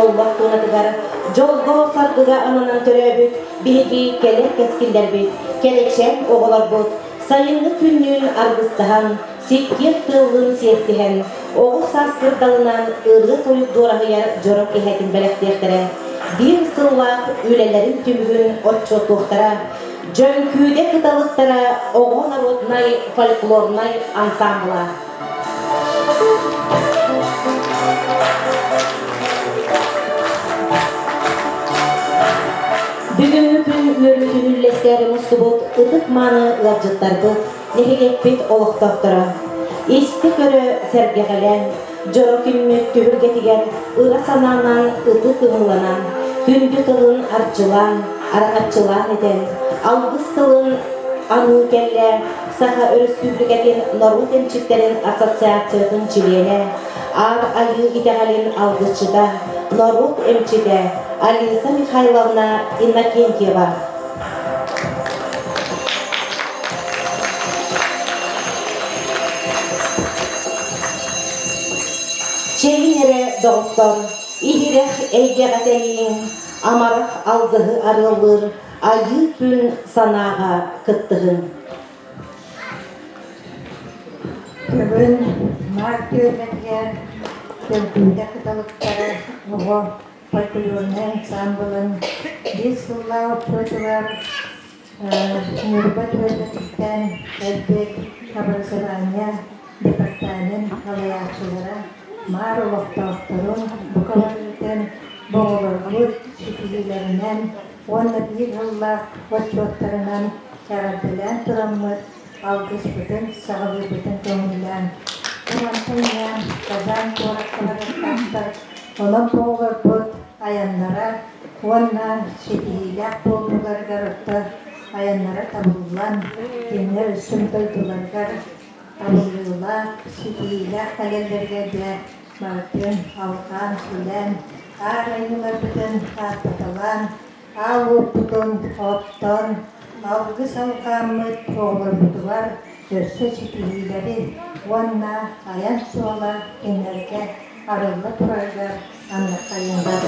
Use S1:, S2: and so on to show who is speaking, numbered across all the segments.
S1: жоллах тунаtıgar, жолго sargıga ananan töröbüt, bihigi kelek keskillerбит, kelekşen oğular bot, sayınlı künnün argıstahan, sikkiyet tığılın siyettihen, oğul saskır dalından ırgı toyup dorağıya jorok ehetin belektektere, bir sığlaq ülelerin tümgün otço tohtara, Жөнкүйде кыталыктара оғо народнай фольклорнай ансамбла. Бүгүнкү күн өрүтүнүллестери мустубут ытык маны ыларжыттарбыт, нехегеппит олуктоктора. Исти көрө сергегелен, жоро күнмүт түһүргетиген, ыра сананан ытык ымыланан, күндү тылын арчылан, араңатчылан этен, алгыс тылын аны келле, саха өрүсүлүгетин Норвуг эмчиттерин ассоциациятын чилиеле, ар айы итегалин алгысчыда, Норвуг эмчиде, Алиса Михайловна Иннокентьева. Чейнере доктор, игирех эйгегателин, амарах алдыгы арылыр, айы күн санаға кыттығын.
S2: Бүгін март өргетген көлкінде қыталықтары ұғы фольклорный ансамблын бес жылла өтілер Нұрбет өргетіктен әлбек образования департамент қалаятшылары мар ұлықтақтырын бұқаларытын боғылар бұд шекелелерінен онны бір жылла отчоттарынан сағадылан тұрамыз алғыс бүтін, сағылы бүтін көңілен. Онантыңнан қазан қораққаларықтақтар, оның боғылар бұд аянлара, онна шекелелер болдыларғар ұтты аянлара табылылан, кені үсім тойдыларғар алылыла, шекелелер қағелдерге де мартын, алған, сүлен, ар айнылар бүтін артаталан, ал өттігін, оттон, алғы салқамыт оғылар бұдылар, өрсі шекелелері, онна аян суала кенерге арылы тұрарғар аннақайындар.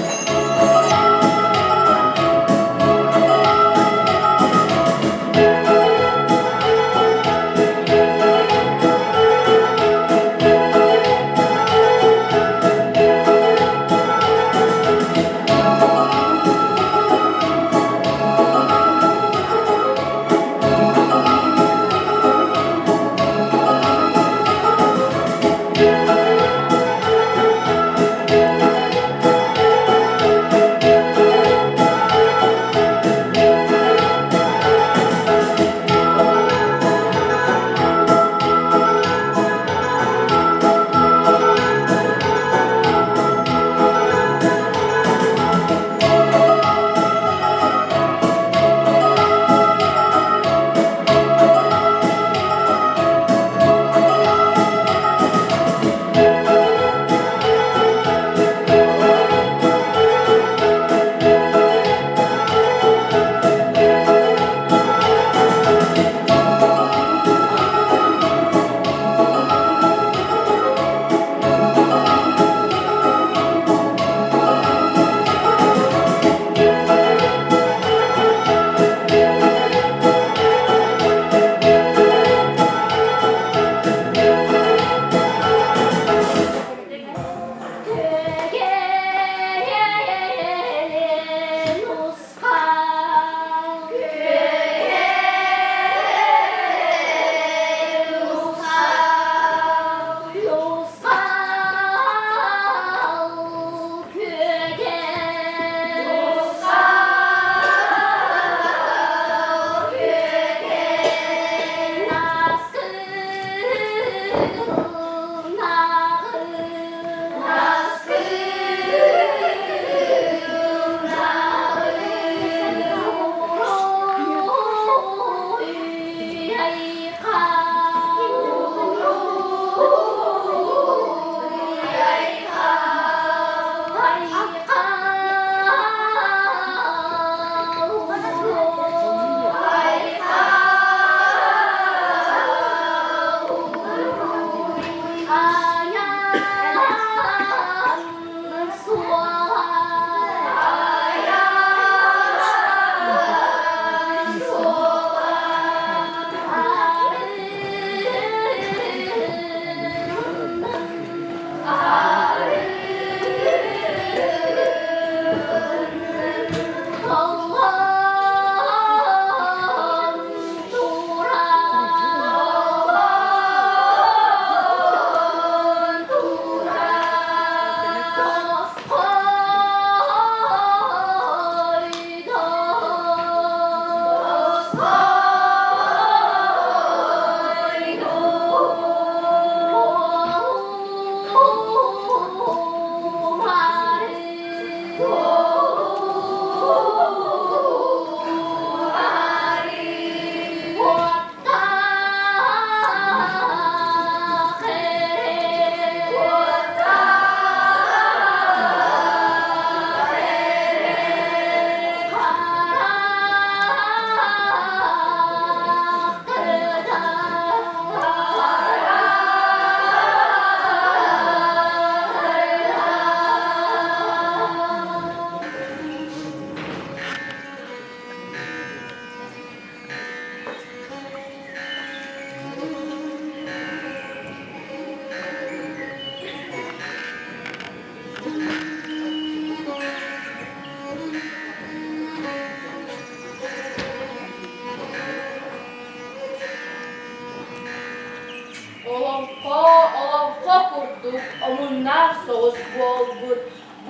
S3: kurduk, omunlar soğuz bolbut.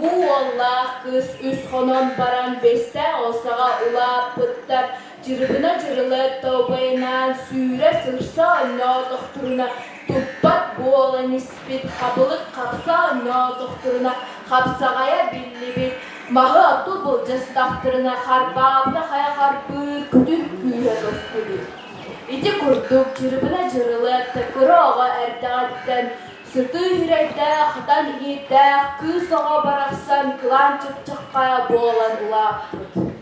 S3: Bu Allah kız üst xonon baran beste olsağa ulap pıttar. Cırgına cırılı tövbeyle süre sırsa anna doktoruna. Tuppat boğala nispet kabılık kapsa anna doktoruna. Kapsağaya billi bit. Mahı abdul bulcası daktırına. Harbabına haya harbır kütür küye dosturu. İti kurduk cırgına cırılı tıkırı oğa erdağıtten. Sırtı yürekte, xatan iyette, kız soğa baraksan, kılan çık kaya boğulan ulapıt.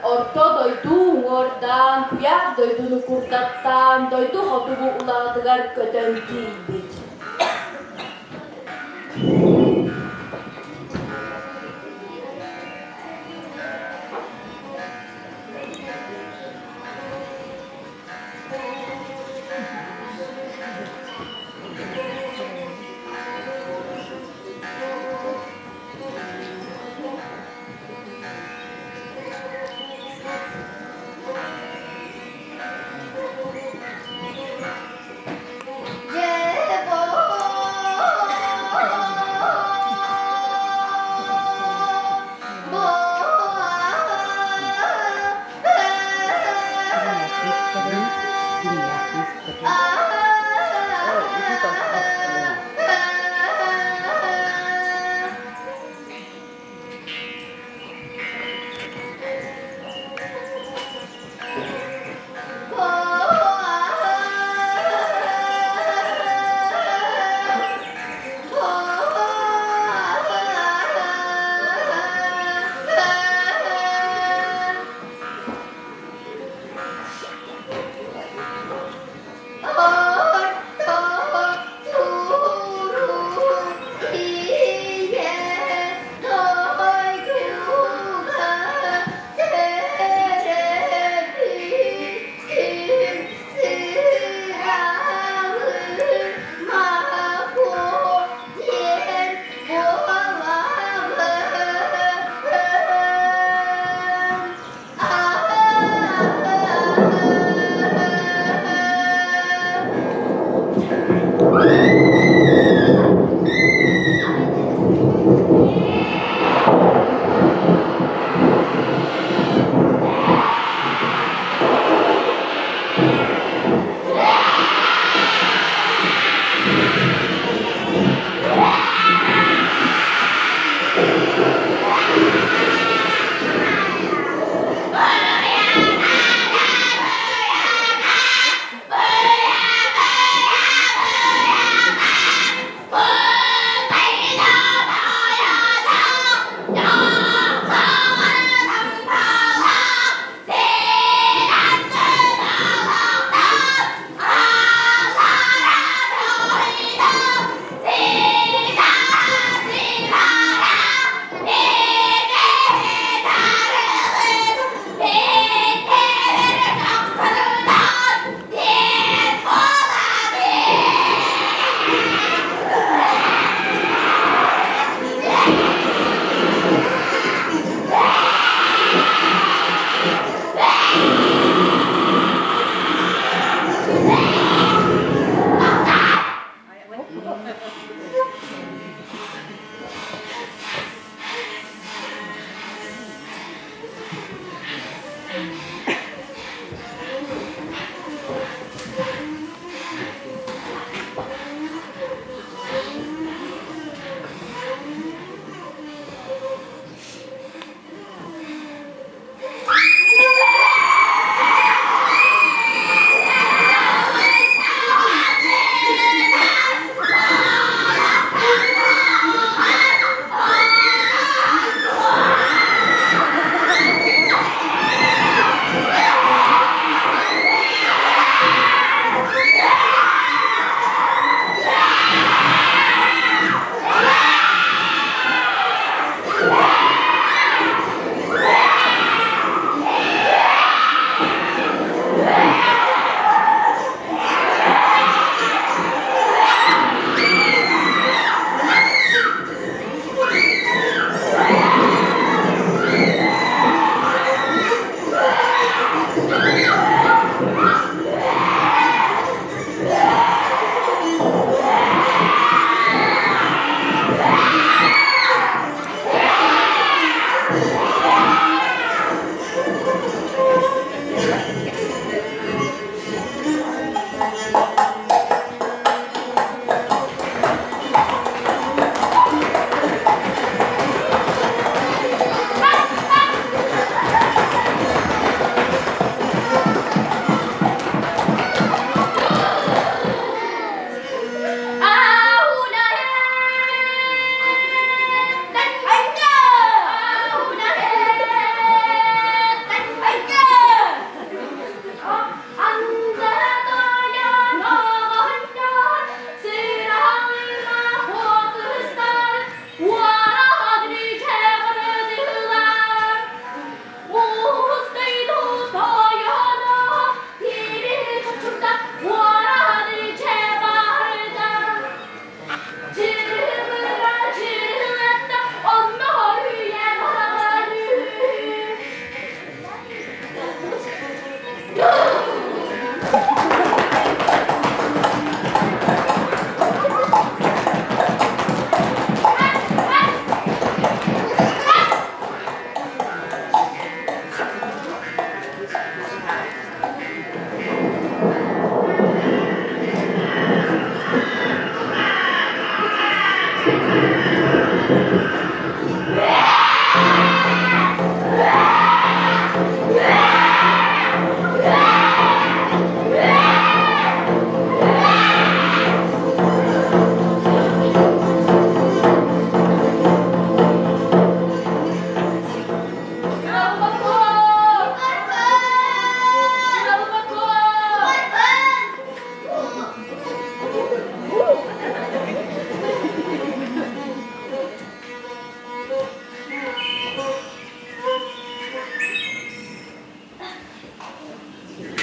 S3: Orta doydu ordan, kuyar doydunu kurdattan, doydu hodubu uladıgar kötön giydik.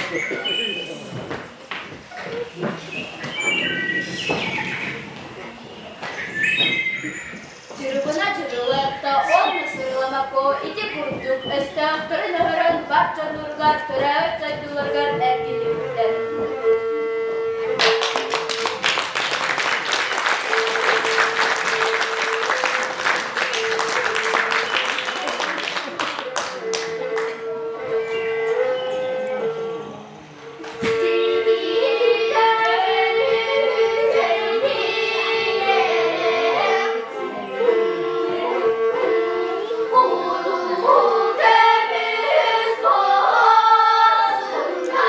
S3: Жырыбына жырылыпты, он сырламако, ити курдук, эстәк түрін өрін, барча нұргар, түрә өттайдыларгар әргеліктер.
S4: Temiz boğazında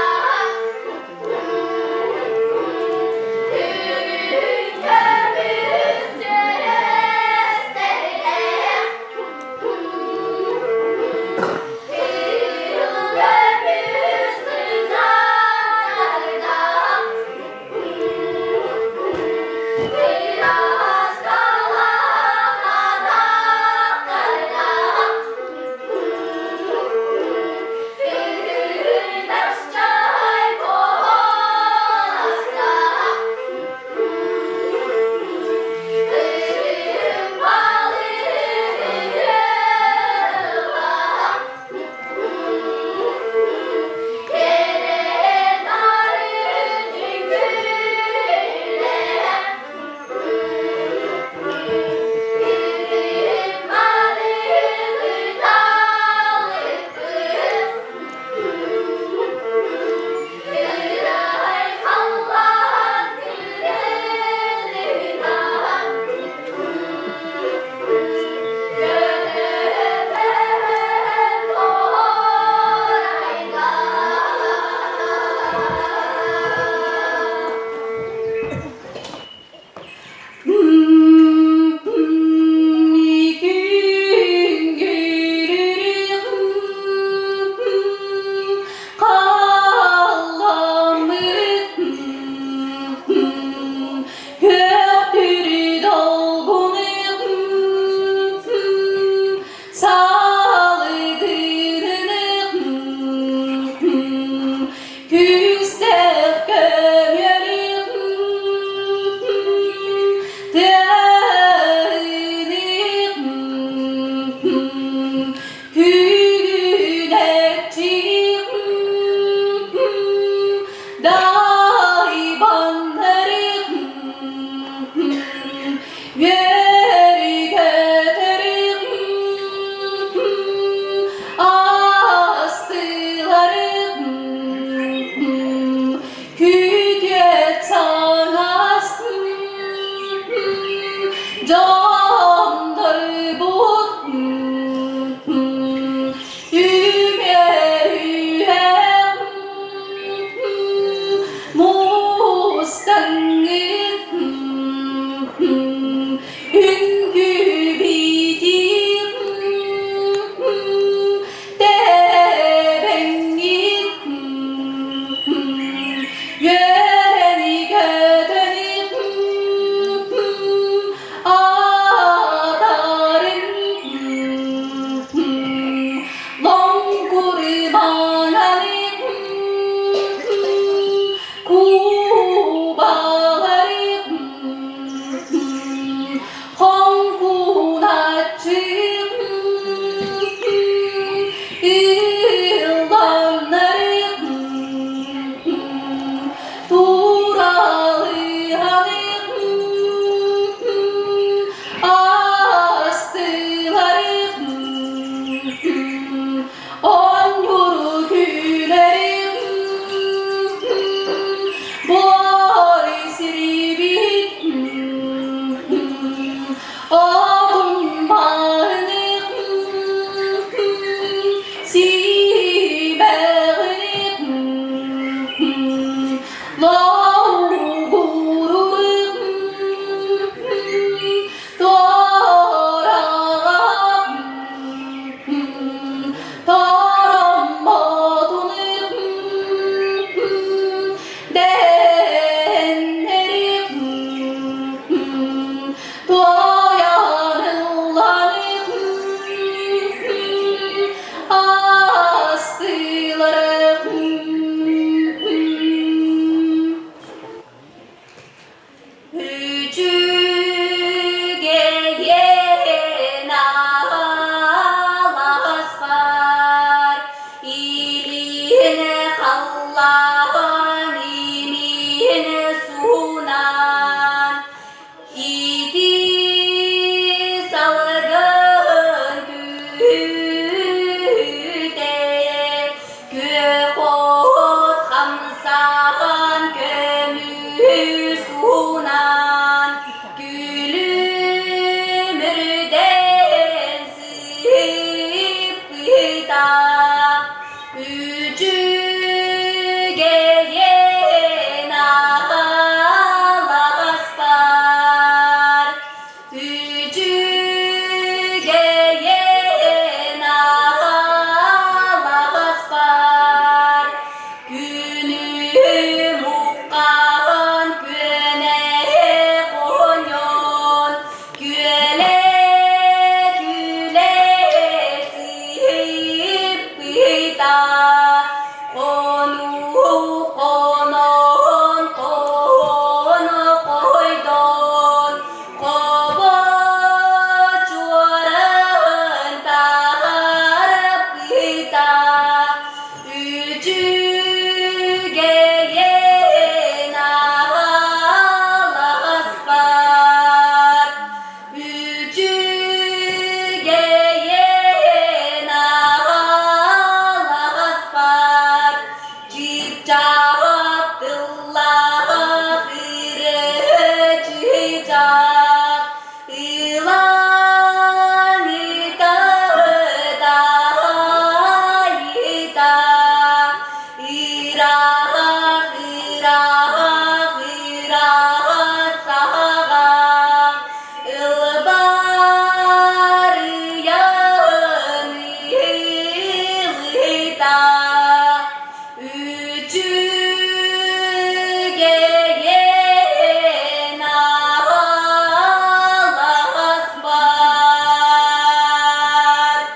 S4: Allah'ın imini sunan İdi salgın güde Gökot hamsan gömü sunan Gülümürden zıpıda Ücü geyen ağlas var Ücü geyen ağlas var Günü mukan güne konyon Güle güle zıpıda Konu konon konu koydun Kovocuğun tarafıda Ücü geyen ağlas var Ücü geyen ağlas var Cicak Abdullah cicak İlan ida Irak sağa Ilbar yanıyla Ücü geyen ağlas var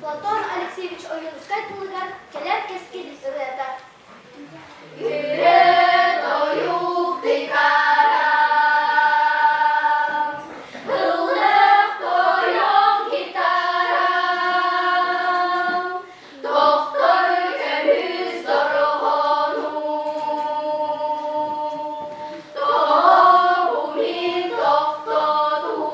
S5: Платон Алексеевич ойын искать булган, келер кескин сырыта.
S3: Yürek doyup dikaram Hıllık doyup gitaram Doktor kömüz dorogonu Doğumin doktoru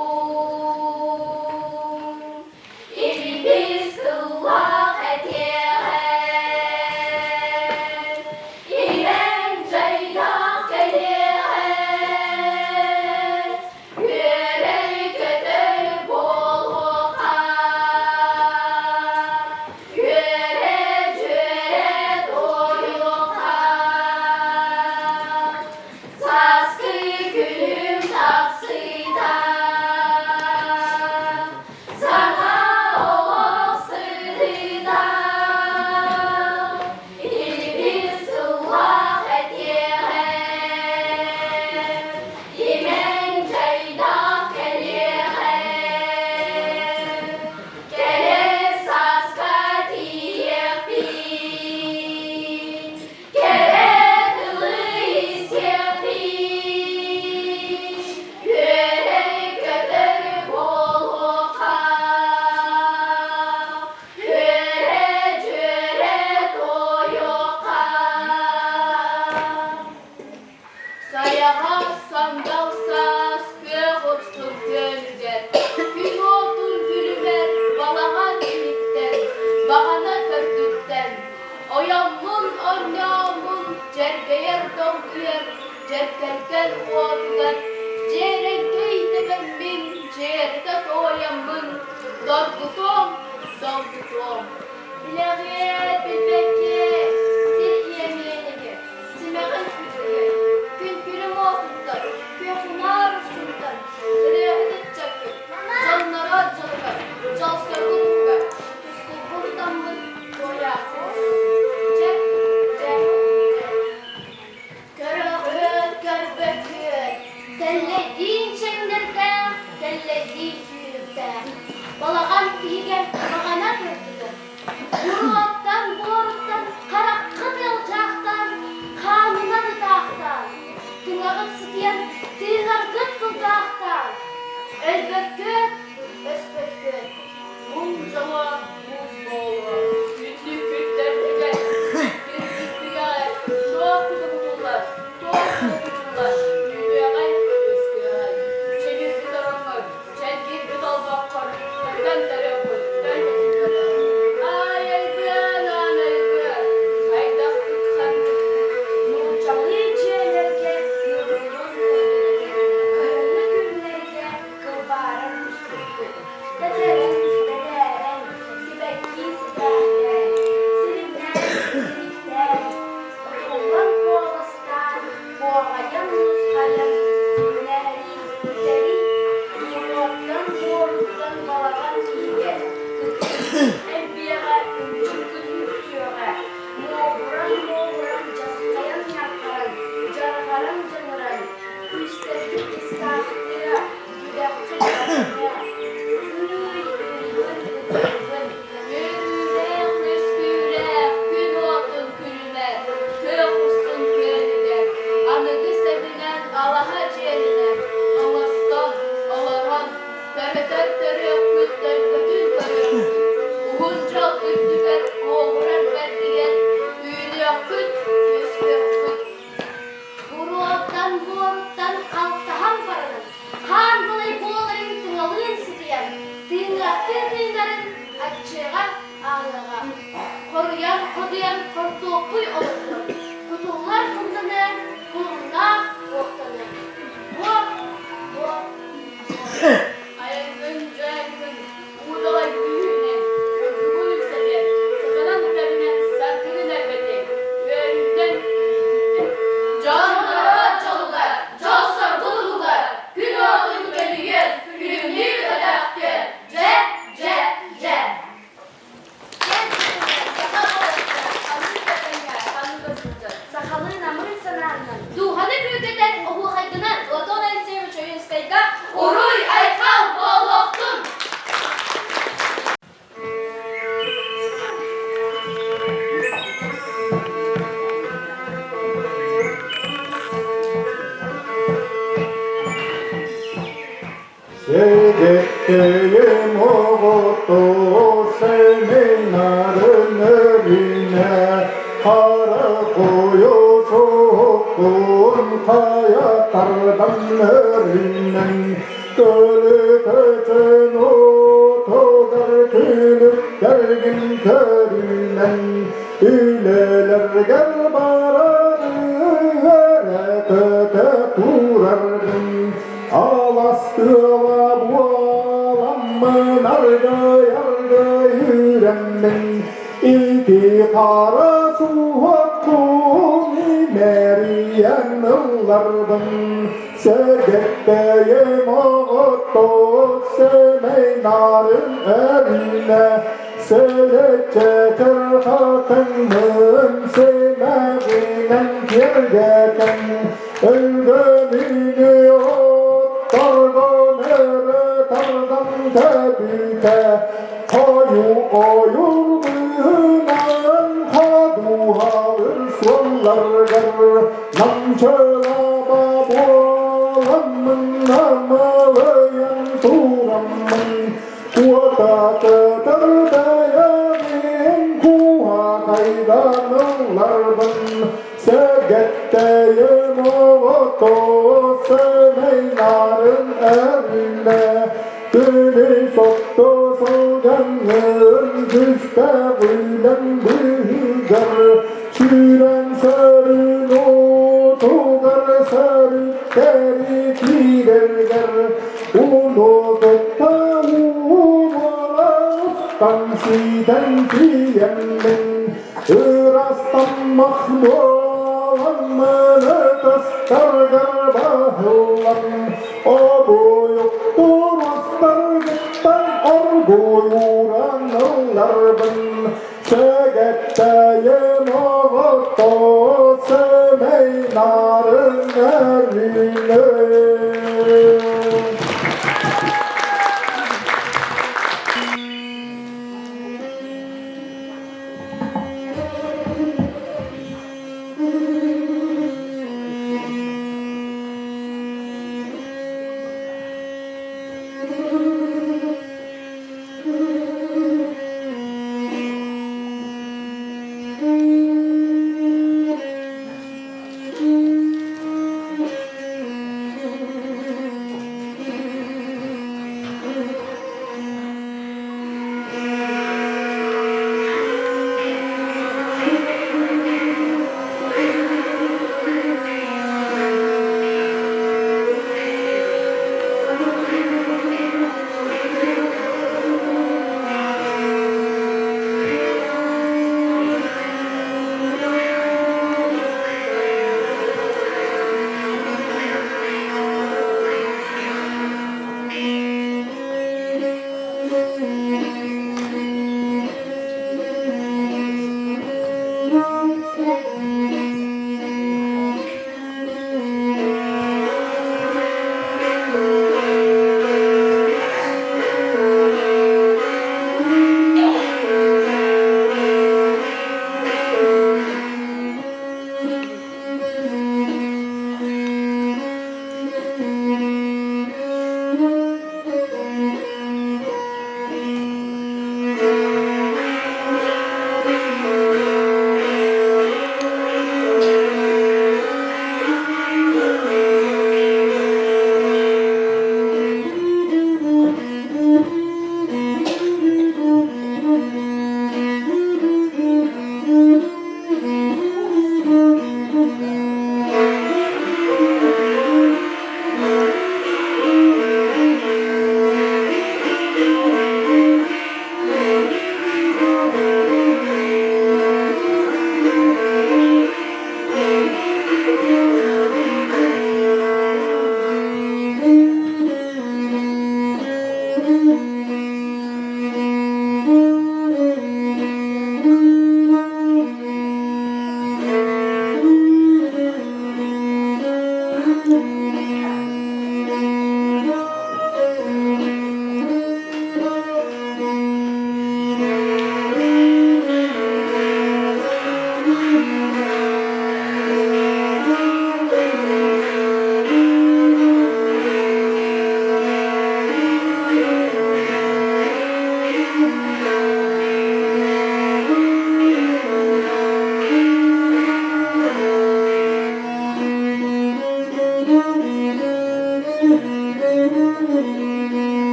S3: İlbiz kıllak etyeğen İmen ceydak geliğen Yürek ödey bolğan Yürek cüret doyuğan Saskı gülüm taksida Sana olak sırrıda İlbiz kıllak etyeğen İmen ceydak geliğen Gele saska tiyekbin Gele kılı iskekbin Yürek öder bolğan Yürek cüret doyuğan Sayağa sandal saz göğüstür gölger Gün otur gülüver balağa delikten Bağana kördükten Oyamın oynamın cergeyer donguyer Cergerger oğdular Cerenkeyde ben bin Cerge doyamın Dordutom Bileğe bilbeke Sil yemeğine Simeğin
S5: pınar uçsundan. Yüreğini çakır. Canlara canlar. Calsarılır ve Kıskıldan mı doya. Cek, cek, cek. Körağın körbekün. Tellediğin şenlerden, tellediğin küyükten. Balağan iyigen balağana gördüler. Yurttan, boruttan, karakı yılcaktan, kanına dağdan. Tınağıp sıtıyan, tığargıt kıldağdan. Elbette, esbette. Buncalar, buzboğlar. Günlük günlerine bir dünyaya çok kudumlular, çok kudumlular. Dünyaya eskiyay. Çekir bir taramlar, çekir bir dalbak kar. Ben tarafı, ben tarafı. Ay elbyen, an elbyen. Kaydak tutkan. Nurcalı içerlerge, yurulun gölgelerge. Karanlık günlerge, kılbarın üstündür. Dederen, dederen, sibekki sidahten. Silimden, silikten. Oturulan koğlastan, boğayan nuskalem. Cinleri, güleri, yurttan, boruttan balağan iyiye. Enbiyaga, üncükün yüksüyoga. Moğuran, caskayan yakkaran. Jargaran canıran. Üstelik iskaftıya, güdekçe yakaya. Boruttan kaltahan paranın. Han bulay boğaların tıngalığın sıkıyan. Tığınların açığa ağlağa. Koruyan kortopuy olurdu. Kutullar kumdanı, kulunlar korktanı. Bu. Ayırgınca uğdalay büyüğüne. Öpümün yükselir. Sıkanan üzerine sarkının elbette. Önünden canlara canlılar, calsar dolular. Gün ağzını geliyen, gülümlü kadakten. Ce. Sakalın namırın sanarından. Duhanı büyükeden oğul haygınan. Ladon el sevmiş oyun skayda. Uruy aykal boğuluktun.
S6: 세계의 모고도 세미나른 어린애 하라고요 속군 하야 따르던 어린애 끌그제노 도가를 그는 열긴 거리는 이래를 바라는 그대 durardım Alastıva bualamın yargı yürenmin İlki kara suhakkun imeriyen ıllardım Segetteyim oğuttu semeynarın erine Selece terhatımın semeğinen gergeten Öldümünü ottardan ere tardan tebike Oyul bıhınan haduhavır sollargar Namçılaba boğalamın namalayan turamın Kuatatı dayamin kuha kaydanılardan Segetteyim oğutu semeynarın erine Gülü soktu solganın küste gülden bıhıgar Şiren sarın otugar sarıkleri kirerger Ulu gıtta umalastan siden kiyemin Irastan mahmulan mını tastargar hıllan o buyuktur astargıttan orgu yuranırlar bin Şegetteyim oğuttu semeynarın erine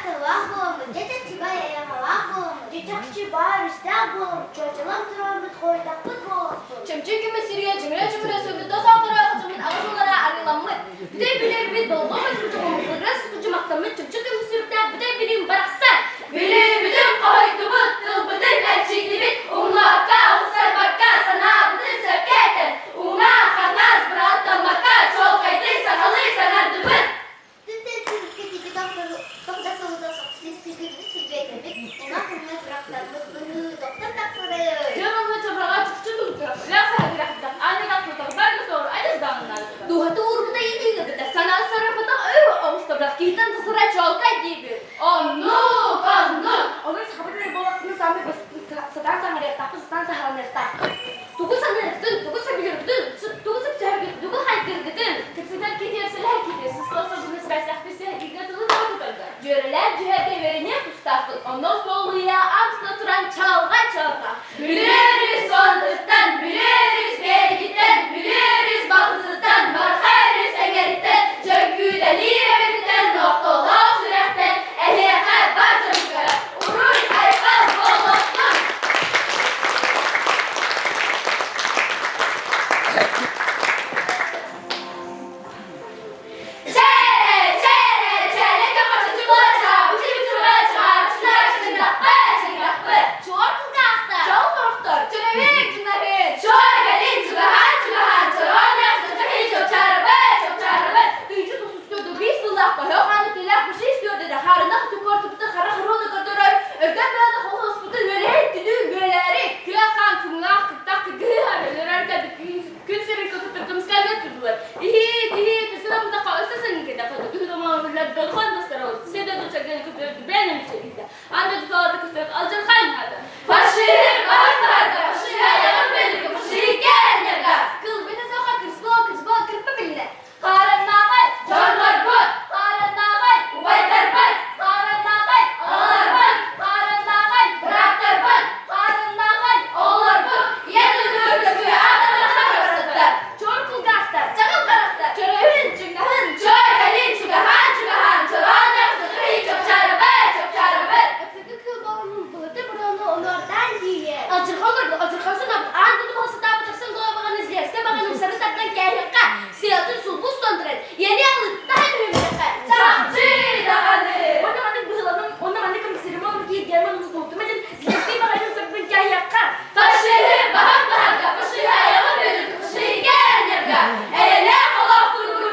S5: кылах болому, жете чугай эямалах болому, жечакчы бар үстәк болому, чочылам турамыт койдакпыт болому.
S3: Чемчекими сирге жимре сөбүт досалдыра кычымын агысылара арыламмыт. Бүтей билебит болгомыз күчүмөкүрөс күчүмактамыт чемчекими сирге бүтей билим баракса. Билебитим койдубут тылбытын әчигибит, уңлакка усар бакка санабытын сөпкетен, уңа ханас братамакка чолкайды сакалы санардыбыт.
S5: Түттен сүрүпке тиги доктор сылыда сыгырды сүрбетебит, уңа ханас братамакка доктор таксыры.
S3: Жаманга чабрага чукчу туртура. Лакса хадирахтак анегак туртура барга сор айдыздамынан. Духаты ургута идиге бите санал сарапата авуста брат китан тасыра чолкай дибит. Анну. Onun sahabatları bolakını sami sadan sangarya tapı stan sahalanırta. Tugu sanırıktın, tugu sabilirdin, tugu sapçargın, tugu haykırgıdın. Kıtsıdan giderseler gidersiz. Olsa bunu spesifisi hakikatılı doğrudur. Cöreler cüherde verine kustafın. Ondan soluya aksına turan çalga çalga. Biliriz sonluktan, biliriz vergiden, biliriz baklıdan, bakarız egeritten, jöngüden, lireveritten, noktalar sürekten, ehliyekat barca mükara. Uruy aykal bolloktan. Çere, kapaçı çubuğa uçayım çubuğa çular çınakbı. Çor kılgaktı. Çol korktur, çınavir. Çor gelin çugahan, çor yaptı, çok çarabı. Duyucu tutustuyordu, bir sılakta, hökanlık diler, bir şey istiyordu da, harına tukortuptu, kara kıronu kırdırar, ögden böyle hospitı yönetti, göleri, kıyakan, tümlak, kıktak, kıkıhar, ölürerken gün serin kıkıtır, kımskal götürdüler. İyi, tesina bu da kalırsa senin ki de kaldı, gühü zamanlarla dalkan da sarı oldu, sevde tutacağını kızıyordu, benim içeride. Anne tutardı kızıyordu, alacak kaynardı. Faşir, bağırlardı, faşir, ayağım benim, faşir, gelenlerle. Kıl beni soka kırsbol, kırpı bile. Karanlığa canlar var, karanlığa ubaylar var, karanlığa ağlar var, karanlığa bıraklar var, karanlığa oğlar var. Yedin ördüğü adamlarına karşılar. Çor kılgaçlar, çakıl karakter, çörevin çıngahın, çor gelin çıgahan, çoran yaptı, çok çarabı. Öfükü kıl babamın bılıdı buranı onlardan yiye. Acırkansın abd, anladım olsa da yapacaksın, doğa bakan izleyese, bakanım sarı tatlan gehrika. Siyatın sulbus döndüren, yeni alıp daha mühimdeki. Çakçı dağını. Onda bende kımsırımı olur ki diğermen unuttum edin. Zilesi bakanım sarıpın gehrika. Faşı, bahar, faşı, ayağım benim, faşı, gelen yerga. Eyle Allah dururdum.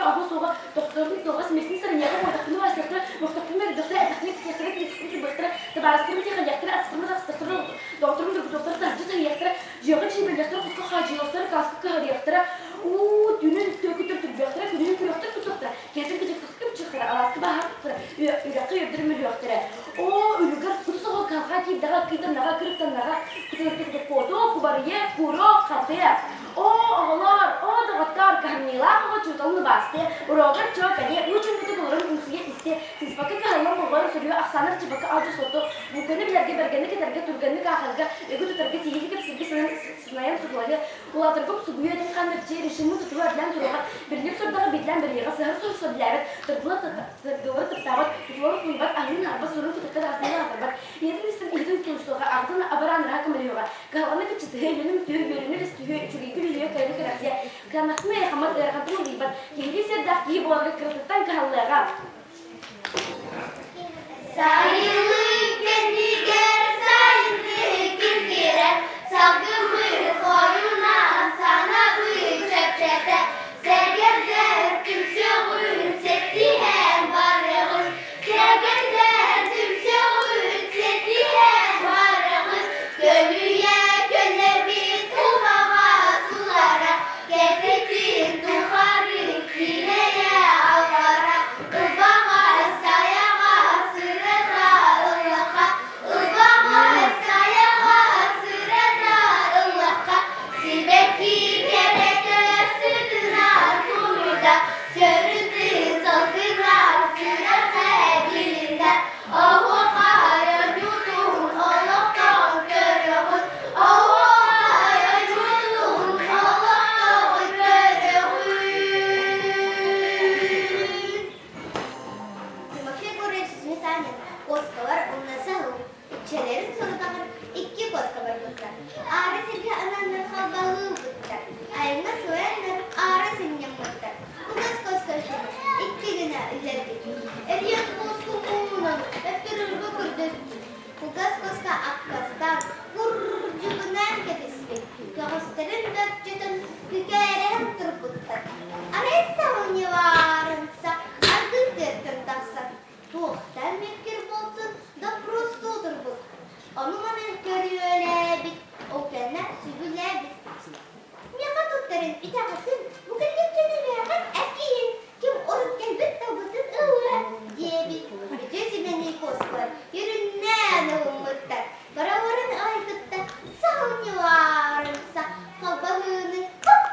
S5: abla soğa doktorun doğas mesin sarı yaga muhtaktını vasıfta muhtaktını doktor etnik teknik teknik doktor tabarastırı ki yaktır astırma astırma doktorun doktor tarcı yaktır yoga için bir yaktır kuska hacı yaktır kaskı hadi yaktır o dünün tökütür yaktır dünün yaktır tutuktur kesin gece kıskıp çıkır alaskı bahar üraqı yördürmür yaktır o ülgar kutusa o kalka ki daha kıydım daha kırıktan daha kutu foto kubariye kuro katya o ağlar o dağıtlar kahniler o çutalını bastı uğraşlar çok hani uçun kutu bulurum usuya iste siz bakın kahlar bulvar sürüyor aksanır çıbakı acı sotu bu konu bilerge bergeni keterge turgani kahalga egu tutarge sihili kep silgi sınayan sulayı ulatır kop suguya den kandır çerişimi tutuyor bilen turuğa birlik surdağı bitlen bir yağa sahır sursa bilavet tırpıla tırgıvır tırtavat tutuyor kuybat ahinin arba surun tutakada aslında atarbat yedin isim idin tursuğa ardına abaran rakım veriyorlar kahlarına küçük benim tüy görünür istiyor çünkü biliyor kaydı kerasiye kanatma ya hamat rakatını gibat kehli sedah ki bu arada kırtıktan kahallara
S7: Sayılı kendiler sayılı kimlere salgımı koyuna sana çepçete sevgiler kimse setti hem varlığı sevgiler kimse setti hem varlığı gönlüye gönlemi tumağa sulara getirdim duvarı kileye allara ıbağa sayağa sırada ıllaka ıbağa sayağa sırada ıllaka sibeki gerekler sırtına kurda sörüdü zalgılar sırata dilinden Allah'a yudun Allah'tan görüyor Allah'a yudun Allah'tan görüyor Тимофей Горец Сметанин, Коскалар, Унасаху, Челерин Сурдамар, Икки Коскалар Бутар, Ара Сирга Анандар Халбалу Бутар, Айна Суэнер, Ара Синьям Бутар, Угас Коскалар, Икки Гына Илербит, Эрьят Коску Мунан, Эфтирur Букурдus, Угас Коска Аккастан, Курджугунан Кетиспик, Кагастерин Датчетан, Кикерен Турбуттар, Аресса Униварынса, Ардын Теркен Такса, Туğtan mekir bolsun da prostodur bu. Onun görüyor bit, o kendine sübüle bit. Meka tuttarın itaatın, bu kendine vermek ekiyin. Kim oruk gelbet tabutun ıvı diye bit. Bütüsü beni koskar, yürünne umutlar. Karavarın aykıtta, sağını varınsa, kalbağını kap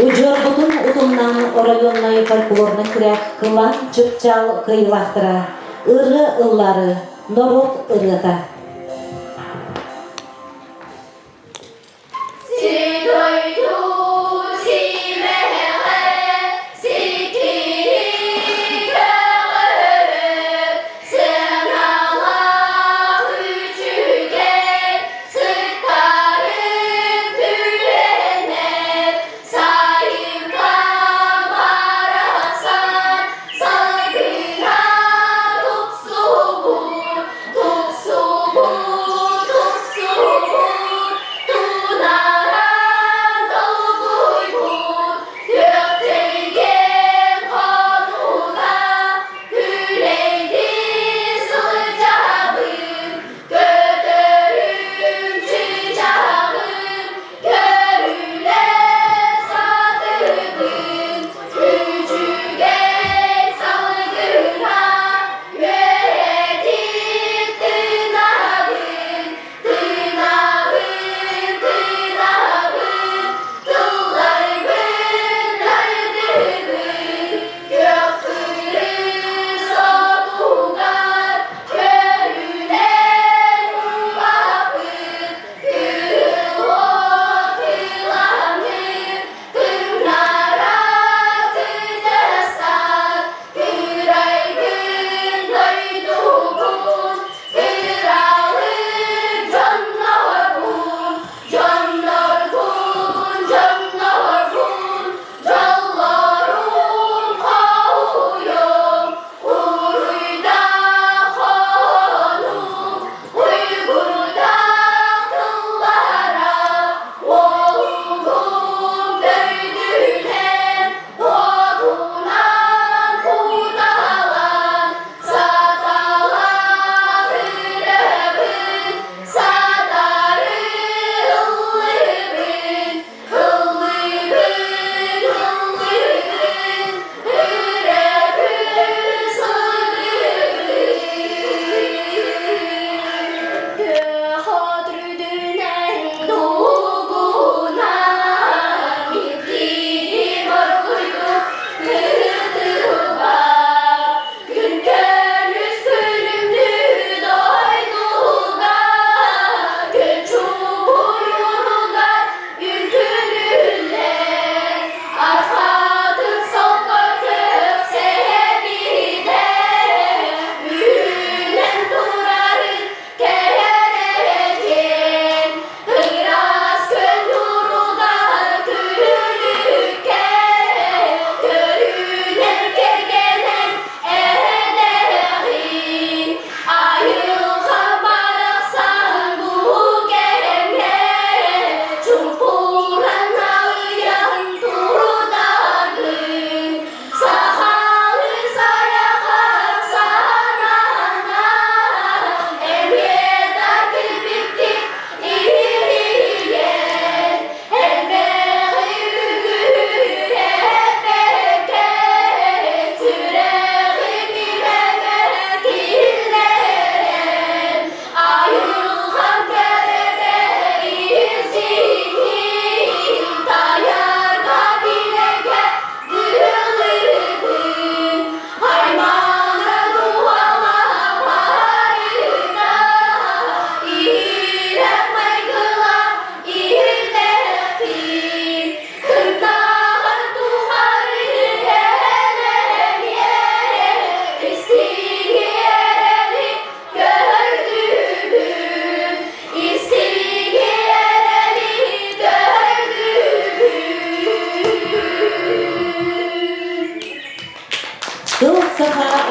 S1: Ucurbutun utumdan orayonlay folklorna kirek kılan çıkçal kıyılaktıra, ırı ılları, norot ırıta.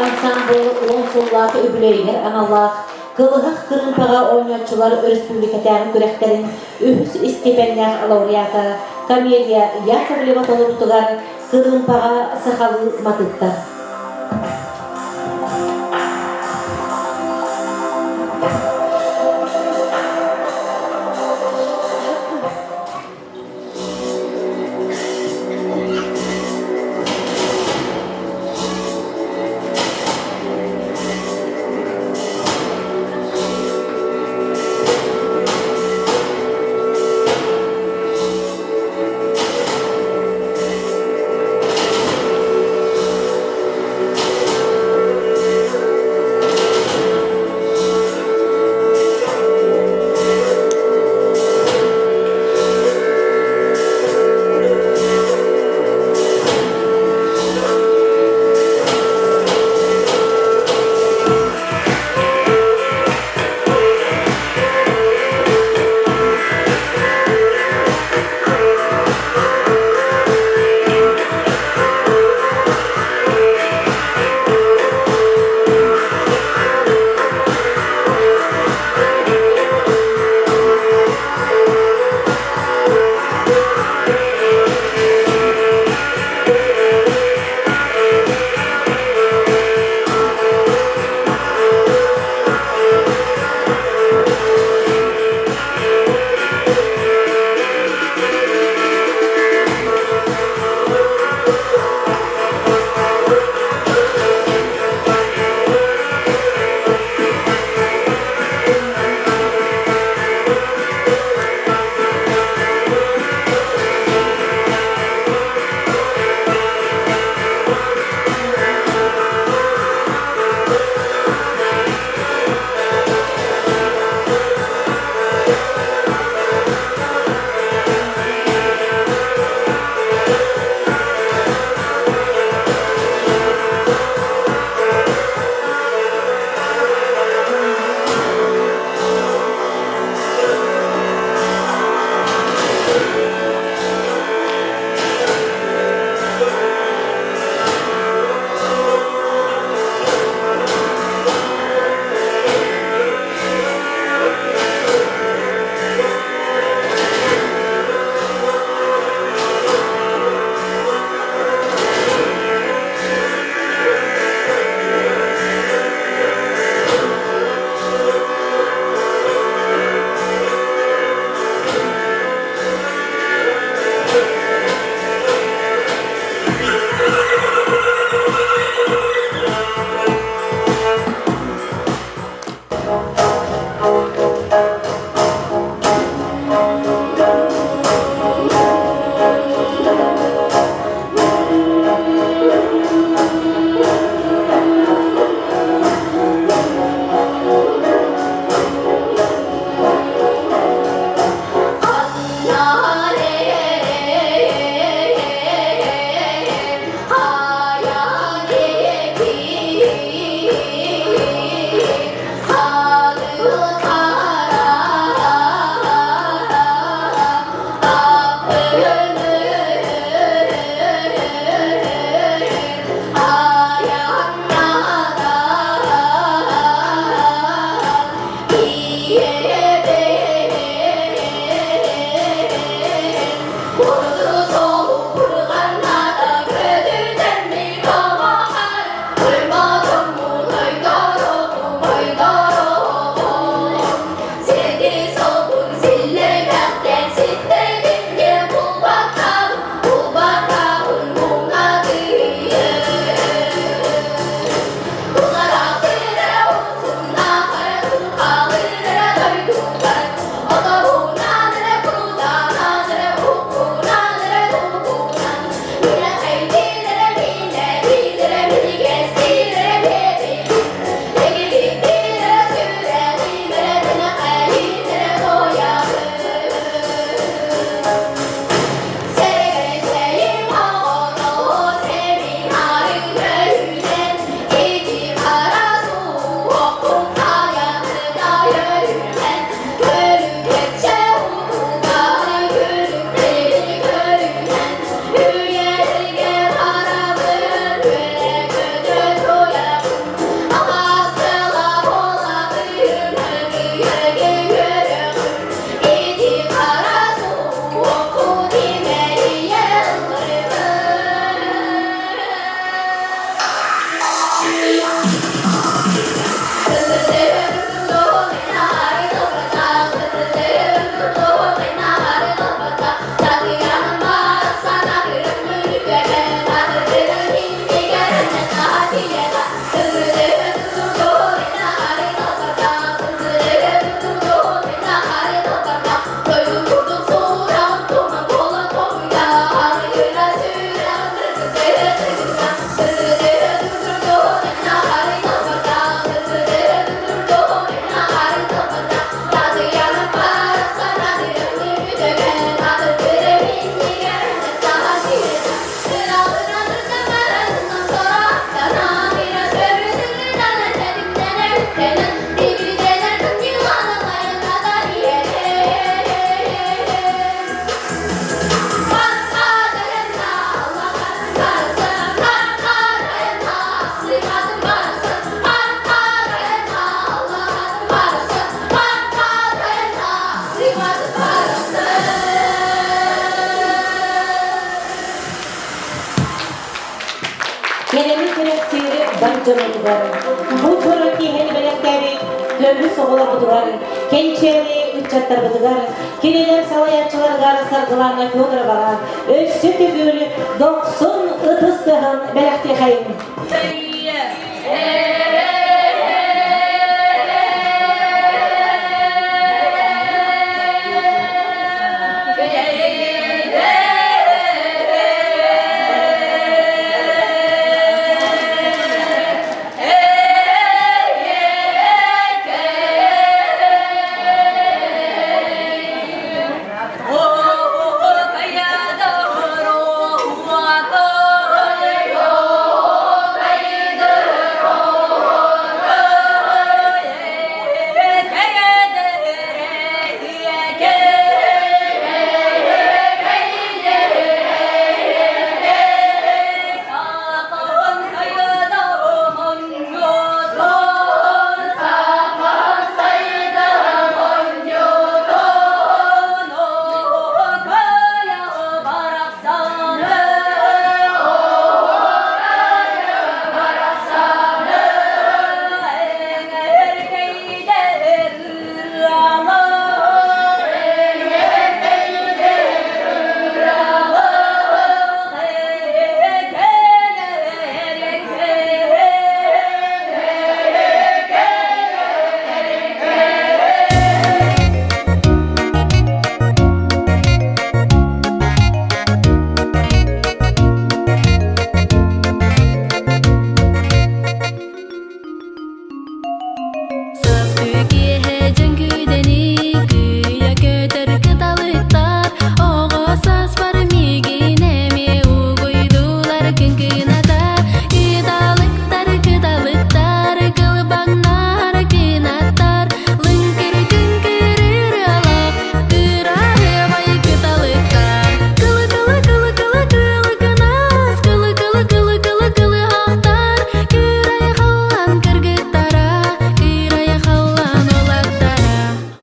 S1: ansambl Lonsullahı übüleyler anallah kılıhaq kırınpağa oynaçılar Respublikatağın kürekterin ühüs istipendiyat laureata Kamelia Yakovleva tolurtugan kırınpağa sahalı matıktar. canlıları. Bu çorak yeheni belekleri dövü soğular budular. Kençeri ücretler budular. Kineler salayatçılar gara sargılarına Fyodor var. Ölsü tügülü 90 ıtıstıhan belekti hayın.
S4: Hey,